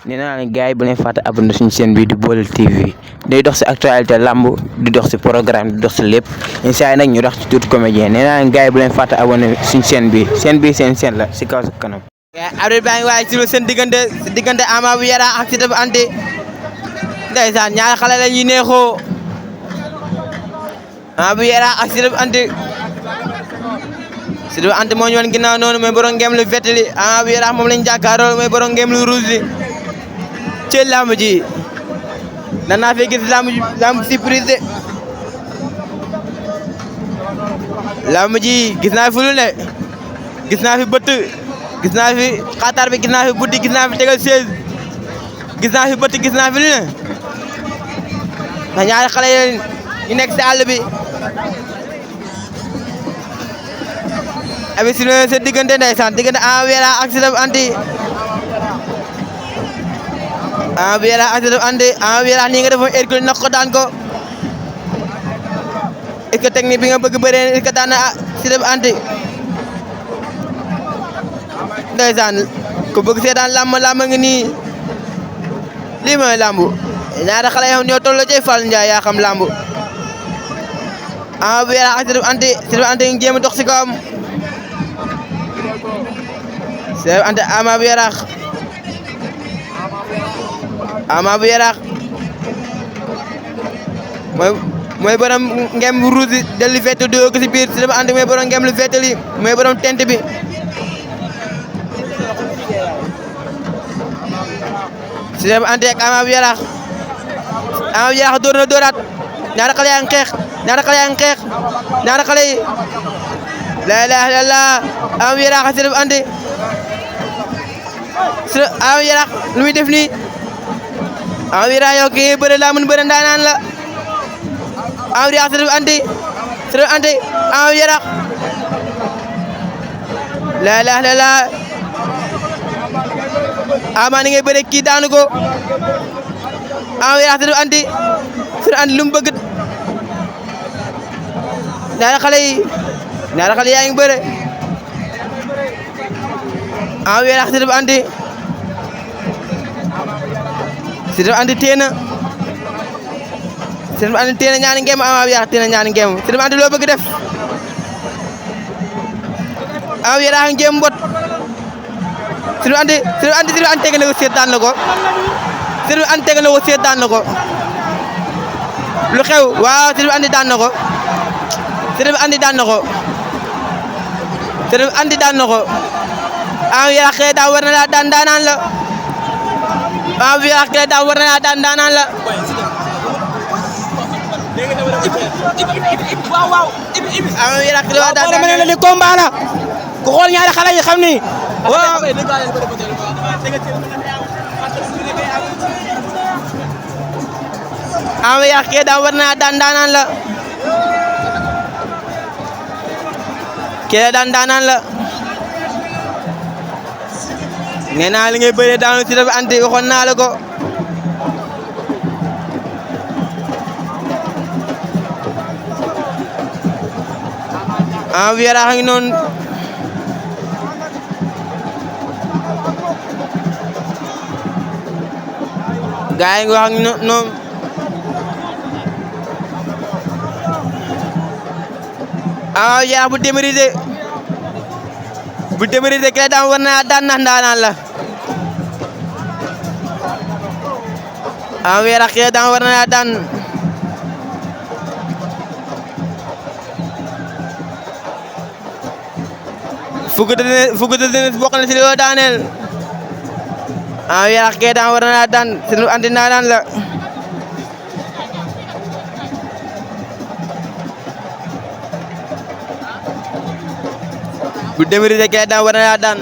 nee naa leen gars yi bu leen fàtte abonné suñu chaîne bi di Baol TV day dox si actualité lamb di dox si programme di dox si lépp incha nag ñu dox ci tuuti comédien nee naa leen gars yi bu leen fàtte abonné suñu chaîne bi seen chaîne la si kaw si kanam. arbitre baa ngi waay si seen diggante Ama bu Yaraax ak Siteu bu Anta ndeysaan ñaari xale la ñuy neexoo Ama bu Yaraax ak Siteu bu Anta Siteu bu Anta moo ñu wan ginnaaw noonu mooy borom ngem lu vert li Ama bu Yaraax moom lañu jàkkaarloo mooy borom ngem lu rouge li ci lamb ji danaa fi gis lamb surprise de lamb ji gis naa fi lu ne gis naa fi bëtt gis naa fi xatar bi gis naa fi buddi gis naa fi tegal 16 gis naa fi bëtt gis naa fi lu ne ndax ñaari xale yi nekk si àll bi abi si seen diggante ndeysaan diggante Ama bu Yaraax ak Siteu bu Anta Ama bu Yaraax ak Siteu bu Anta Ama bu Yaraax nii nga defoon Hercule nak ko daan ko est-ce que technique bi nga bëgg bëree est-ce que daan na Siteu bu Anta ndeysaan ku bëgg seetaan làmb ngi nii lii mooy làmb ñaari xale yoo ñoo tolloo ci Fall Ndiaye yaa xam làmb Ama bu Yaraax ak Siteu bu Anta ngi jéem a dox si kawam Siteu bu Anta Ama bu Yaraax Ama bu Yaraax mooy borom ngem bu rouge dellu fett doo ko si biir Siteu bu Anta mooy borom ngem lu fett li mooy borom tent bi Siteu bu Anta ak Ama bu Yaraax door na dooraat ñaari xale yaa ngi xeex ñaari xale yi la ilaha illallah Ama bu Yaraax ak Siteu bu Anta Ama bu Yaraax lu muy def nii Ama bu Yaraax yow kii bëre laa mën bëre ndaanaan la Ama bu Yaraax Siteu bu Anta Ama bu Yaraax la ilaha illallah Ama ni ngay bëre kii daanu ko Ama bu Yaraax Siteu bu Anta lu mu bëgg ñaari xale yaa ngi bëre Ama bu Yaraax Siteu bu Anta Siteu bu Anta téena Siteu bu Anta téena ñaari ngem Ama bu Yaraax téena ñaari ngem Siteu bu Anta loo bëgg def Ama bu Yaraax ngem mbot Siteu bu Anta teg na ko seet daan na ko Siteu bu Anta teg na ko seet daan na ko lu xew waaw Siteu bu Anta daan na ko Siteu bu Anta daan na ko Siteu bu Anta daan na ko Ama bu Yaraax kee daa war na laa daan daanaan la Ama bu Yaraax kee daa war na laa daan daanaan la Ama bu Yaraax kee daa daan daanaan la li combat la ku xool ñaari xale yi xam ni waaw Ama bu Yaraax kee daa war na laa daan daanaan la kee daan daanaan la nee naa li ngay bëree daanu Siteu bu Anta waxoon naa la ko Ama bu Yaraax a ngi noonu gaa yi ngi wax ak noonu Ama bu Yaraax bu démérisé kii daan war na daan ndax ndaanaan la Ama bu Yaraax kii daan war na daan fukk de dene bokk na si li daaneel Ama bu Yaraax kii daan war na daan Siteu bu Anta ndaanaan la bu démérisé kii daan war na daan